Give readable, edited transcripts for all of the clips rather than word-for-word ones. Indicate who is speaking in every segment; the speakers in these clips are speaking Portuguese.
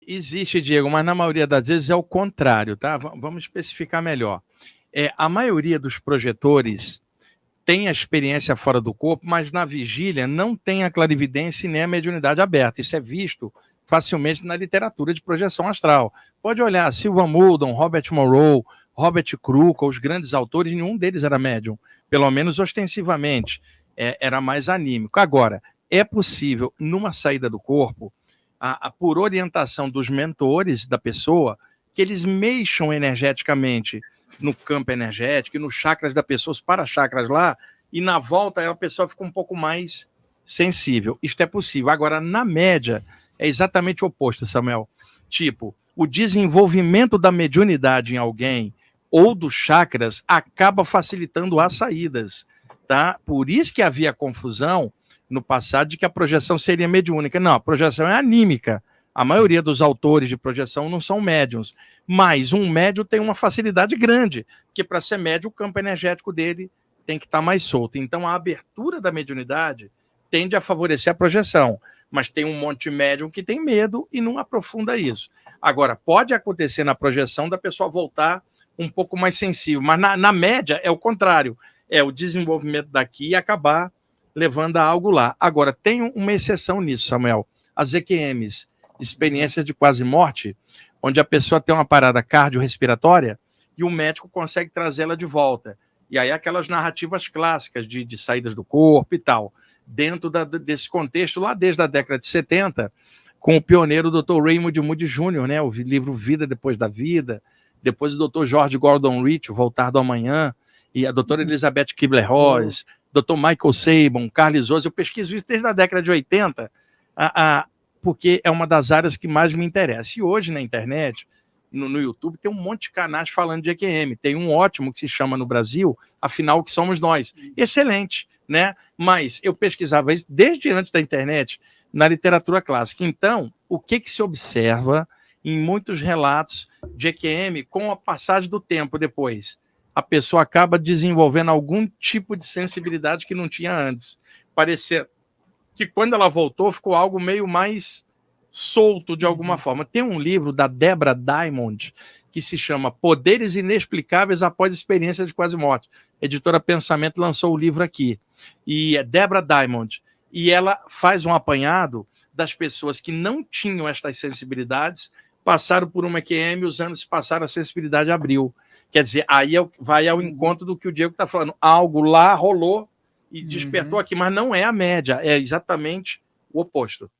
Speaker 1: Existe, Diego, mas na maioria das vezes é o contrário, tá? Vamos especificar melhor. A maioria dos projetores tem a experiência fora do corpo, mas na vigília não tem a clarividência e nem a mediunidade aberta. Isso é visto facilmente na literatura de projeção astral. Pode olhar, Sylvan Muldon, Robert Monroe, Robert Kruka, os grandes autores, nenhum deles era médium, pelo menos ostensivamente, era mais anímico. Agora, é possível, numa saída do corpo, por orientação dos mentores da pessoa, que eles mexam energeticamente no campo energético e nos chakras da pessoa, os para-chakras lá, e na volta a pessoa fica um pouco mais sensível. Isto é possível. Agora, na média, é exatamente o oposto, Samuel. Tipo, o desenvolvimento da mediunidade em alguém ou dos chakras acaba facilitando as saídas, tá? Por isso que havia confusão no passado de que a projeção seria mediúnica. Não, a projeção é anímica. A maioria dos autores de projeção não são médiums, mas um médium tem uma facilidade grande, porque para ser médium o campo energético dele tem que estar mais solto. Então a abertura da mediunidade tende a favorecer a projeção, mas tem um monte de médium que tem medo e não aprofunda isso. Agora, pode acontecer na projeção da pessoa voltar um pouco mais sensível, mas na média é o contrário, é o desenvolvimento daqui e acabar levando a algo lá. Agora, tem uma exceção nisso, Samuel, as EQMs, experiência de quase morte, onde a pessoa tem uma parada cardiorrespiratória e o médico consegue trazê-la de volta. E aí aquelas narrativas clássicas de saídas do corpo e tal, dentro desse contexto, lá desde a década de 70, com o pioneiro Dr. Raymond Moody Jr., né, o livro Vida Depois da Vida, depois o Dr. George Gordon Rich, O Voltar do Amanhã, e a doutora Elizabeth Kubler-Ross, Dr. Michael Sabin, Carlos Oz. Eu pesquiso isso desde a década de 80, porque é uma das áreas que mais me interessa. E hoje na internet, no YouTube, tem um monte de canais falando de EQM. Tem um ótimo que se chama no Brasil, Afinal, o que somos nós? Excelente, né? Mas eu pesquisava isso desde antes da internet, na literatura clássica. Então, o que se observa em muitos relatos de EQM com a passagem do tempo depois? A pessoa acaba desenvolvendo algum tipo de sensibilidade que não tinha antes. Parecia que quando ela voltou ficou algo meio mais solto de alguma forma. Tem um livro da Deborah Diamond que se chama Poderes Inexplicáveis Após Experiência de Quase Morte. A editora Pensamento lançou o livro aqui. E é Deborah Diamond. E ela faz um apanhado das pessoas que não tinham estas sensibilidades, passaram por uma EQM, os anos passaram, a sensibilidade abriu. Quer dizer, aí vai ao encontro do que o Diego está falando. Algo lá rolou e despertou aqui, mas não é a média, é exatamente o oposto.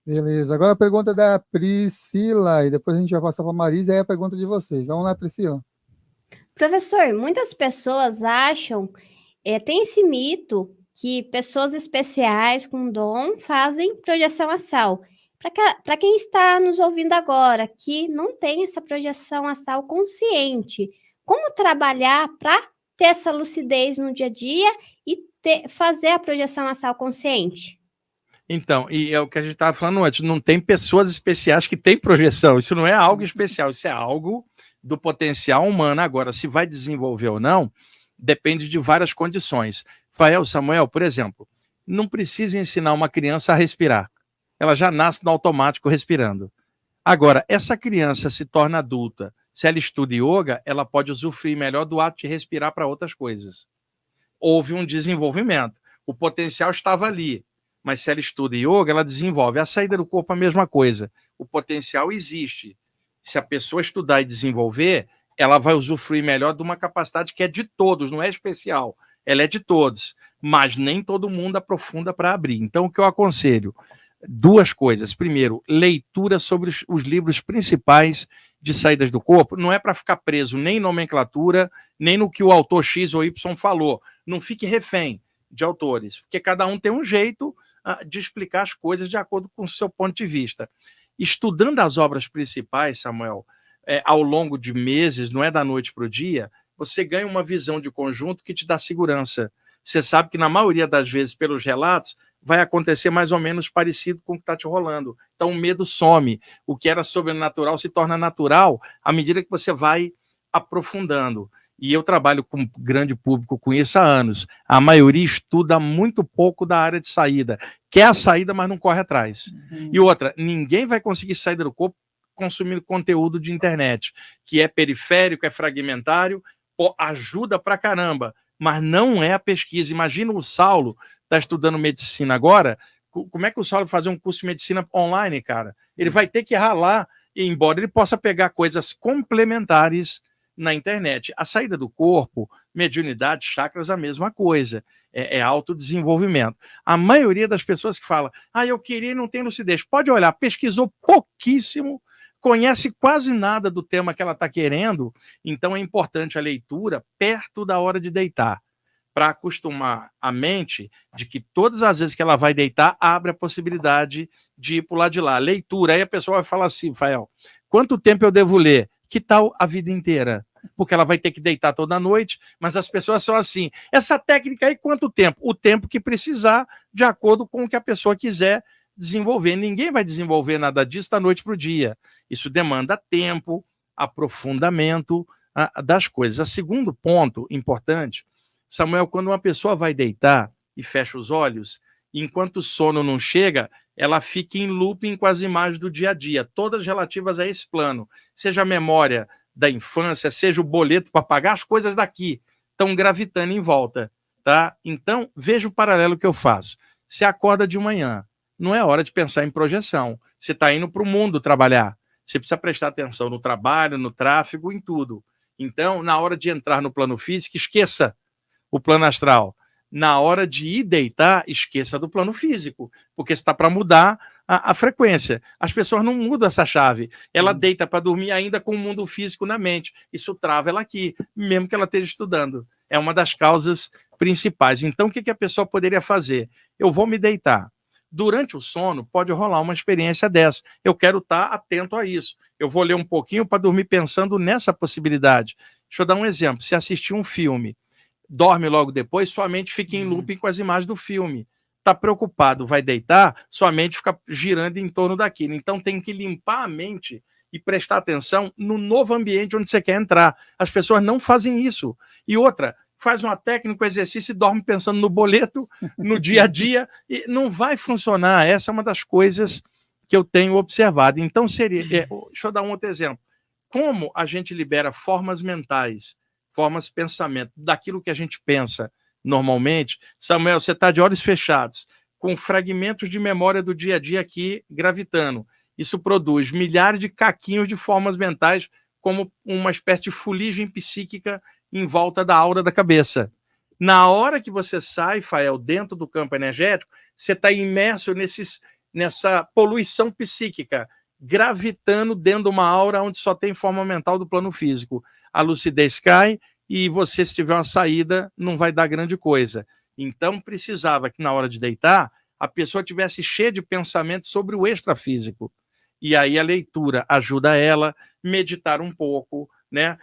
Speaker 2: Beleza, agora a pergunta da Priscila, e depois a gente vai passar para a Marisa, e aí a pergunta de vocês. Vamos lá, Priscila.
Speaker 3: Professor, muitas pessoas acham, tem esse mito que pessoas especiais com dom fazem projeção astral. Para quem está nos ouvindo agora, que não tem essa projeção astral consciente, como trabalhar para ter essa lucidez no dia a dia e fazer a projeção astral consciente?
Speaker 1: Então, e é o que a gente estava falando antes, não tem pessoas especiais que têm projeção, isso não é algo especial, isso é algo do potencial humano. Agora, se vai desenvolver ou não, depende de várias condições. Fael, Samuel, por exemplo, não precisa ensinar uma criança a respirar, ela já nasce no automático respirando. Agora, essa criança se torna adulta, se ela estuda yoga, ela pode usufruir melhor do ato de respirar para outras coisas. Houve um desenvolvimento, o potencial estava ali, mas se ela estuda yoga, ela desenvolve. A saída do corpo é a mesma coisa, o potencial existe. Se a pessoa estudar e desenvolver, ela vai usufruir melhor de uma capacidade que é de todos, não é especial, ela é de todos, mas nem todo mundo aprofunda para abrir. Então, o que eu aconselho? Duas coisas. Primeiro, leitura sobre os livros principais de saídas do corpo. Não é para ficar preso nem em nomenclatura, nem no que o autor X ou Y falou. Não fique refém de autores, porque cada um tem um jeito de explicar as coisas de acordo com o seu ponto de vista. Estudando as obras principais, Samuel, ao longo de meses, não é da noite para o dia, você ganha uma visão de conjunto que te dá segurança. Você sabe que, na maioria das vezes, pelos relatos, vai acontecer mais ou menos parecido com o que está te rolando. Então, o medo some. O que era sobrenatural se torna natural à medida que você vai aprofundando. E eu trabalho com um grande público com isso há anos. A maioria estuda muito pouco da área de saída. Quer a saída, mas não corre atrás. E outra, ninguém vai conseguir sair do corpo consumindo conteúdo de internet, que é periférico, é fragmentário, ajuda pra caramba, mas não é a pesquisa. Imagina o Saulo está estudando medicina agora, como é que o Saulo vai fazer um curso de medicina online, cara? Ele vai ter que ralar, embora ele possa pegar coisas complementares na internet. A saída do corpo, mediunidade, chakras, a mesma coisa. É autodesenvolvimento. A maioria das pessoas que fala, eu queria e não tem lucidez. Pode olhar, pesquisou pouquíssimo, conhece quase nada do tema que ela está querendo, então é importante a leitura perto da hora de deitar, para acostumar a mente de que todas as vezes que ela vai deitar, abre a possibilidade de ir para o lado de lá. Leitura, aí a pessoa vai falar assim, Rafael, quanto tempo eu devo ler? Que tal a vida inteira? Porque ela vai ter que deitar toda noite, mas as pessoas são assim, essa técnica aí, quanto tempo? O tempo que precisar, de acordo com o que a pessoa quiser desenvolver. Ninguém vai desenvolver nada disso da noite para o dia. Isso demanda tempo, aprofundamento das coisas. O segundo ponto importante, Samuel, quando uma pessoa vai deitar e fecha os olhos, enquanto o sono não chega, ela fica em looping com as imagens do dia a dia, todas relativas a esse plano, seja a memória da infância, seja o boleto para pagar, as coisas daqui estão gravitando em volta, tá? Então, veja o paralelo que eu faço. Você acorda de manhã, não é hora de pensar em projeção, você está indo para o mundo trabalhar, você precisa prestar atenção no trabalho, no tráfego, em tudo. Então, na hora de entrar no plano físico, esqueça o plano astral. Na hora de ir deitar, esqueça do plano físico, porque está para mudar a frequência. As pessoas não mudam essa chave. Ela deita para dormir ainda com o mundo físico na mente. Isso trava ela aqui, mesmo que ela esteja estudando. É uma das causas principais. Então, o que a pessoa poderia fazer? Eu vou me deitar. Durante o sono, pode rolar uma experiência dessa. Eu quero estar atento a isso. Eu vou ler um pouquinho para dormir pensando nessa possibilidade. Deixa eu dar um exemplo. Se assistir um filme, dorme logo depois, sua mente fica em looping com as imagens do filme. Está preocupado, vai deitar, sua mente fica girando em torno daquilo. Então tem que limpar a mente e prestar atenção no novo ambiente onde você quer entrar. As pessoas não fazem isso. E outra, faz uma técnica, um exercício e dorme pensando no boleto, no dia a dia, e não vai funcionar. Essa é uma das coisas que eu tenho observado. Então seria... deixa eu dar um outro exemplo. Como a gente libera formas mentais, formas de pensamento, daquilo que a gente pensa normalmente. Samuel, você está de olhos fechados, com fragmentos de memória do dia a dia aqui gravitando. Isso produz milhares de caquinhos de formas mentais, como uma espécie de fuligem psíquica em volta da aura da cabeça. Na hora que você sai, Fael, dentro do campo energético, você está imerso nessa poluição psíquica, gravitando dentro de uma aura onde só tem forma mental do plano físico. A lucidez cai e você, se tiver uma saída, não vai dar grande coisa. Então, precisava que na hora de deitar, a pessoa tivesse cheia de pensamentos sobre o extrafísico. E aí a leitura ajuda ela, meditar um pouco, né?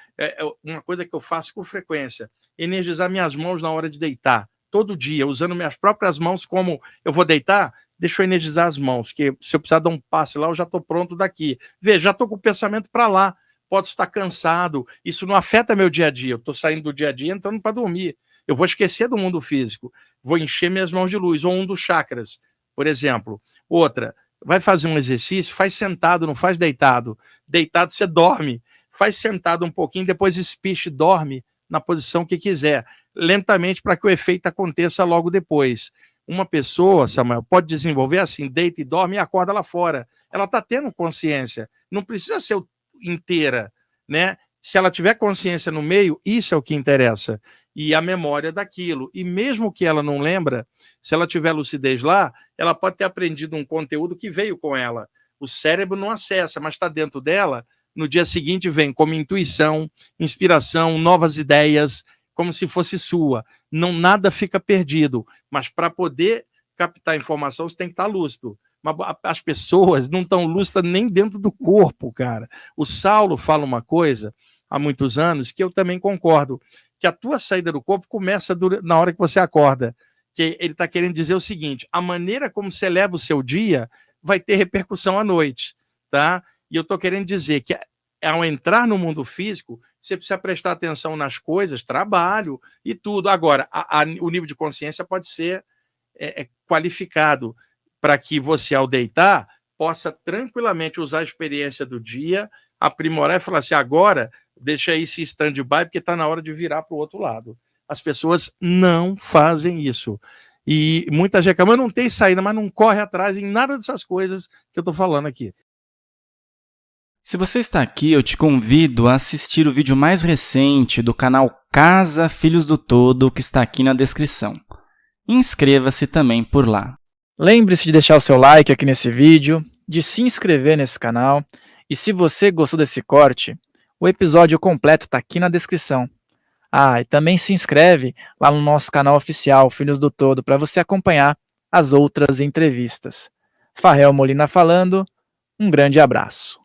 Speaker 1: Uma coisa que eu faço com frequência, energizar minhas mãos na hora de deitar, todo dia, usando minhas próprias mãos como eu vou deitar, deixa eu energizar as mãos, porque se eu precisar dar um passe lá, eu já estou pronto daqui. Veja, já estou com o pensamento para lá, posso estar cansado, isso não afeta meu dia a dia, eu estou saindo do dia a dia entrando para dormir, eu vou esquecer do mundo físico, vou encher minhas mãos de luz, ou um dos chakras, por exemplo. Outra, vai fazer um exercício, faz sentado, não faz deitado. Deitado você dorme, faz sentado um pouquinho, depois espiche, dorme na posição que quiser, lentamente para que o efeito aconteça logo depois. Uma pessoa, Samuel, pode desenvolver assim, deita e dorme e acorda lá fora. Ela está tendo consciência, não precisa ser inteira, né? Se ela tiver consciência no meio, isso é o que interessa. E a memória daquilo. E mesmo que ela não lembra, se ela tiver lucidez lá, ela pode ter aprendido um conteúdo que veio com ela. O cérebro não acessa, mas está dentro dela. No dia seguinte vem como intuição, inspiração, novas ideias, como se fosse sua. Não, nada fica perdido. Mas para poder captar informação, você tem que estar lúcido. Mas as pessoas não estão lúcidas nem dentro do corpo, cara. O Saulo fala uma coisa há muitos anos que eu também concordo, que a tua saída do corpo começa na hora que você acorda. Que ele está querendo dizer o seguinte, a maneira como você leva o seu dia vai ter repercussão à noite, tá? E eu estou querendo dizer que ao entrar no mundo físico, você precisa prestar atenção nas coisas, trabalho e tudo. Agora, o nível de consciência pode ser qualificado para que você, ao deitar, possa tranquilamente usar a experiência do dia, aprimorar e falar assim, agora deixa isso em stand-by porque está na hora de virar para o outro lado. As pessoas não fazem isso. E muita gente reclama, não tem saída, mas não corre atrás em nada dessas coisas que eu estou falando aqui.
Speaker 4: Se você está aqui, eu te convido a assistir o vídeo mais recente do canal Casa Filhos do Todo, que está aqui na descrição. Inscreva-se também por lá.
Speaker 5: Lembre-se de deixar o seu like aqui nesse vídeo, de se inscrever nesse canal, e se você gostou desse corte, o episódio completo está aqui na descrição. Ah, e também se inscreve lá no nosso canal oficial, Filhos do Todo, para você acompanhar as outras entrevistas. Farrell Molina falando, um grande abraço.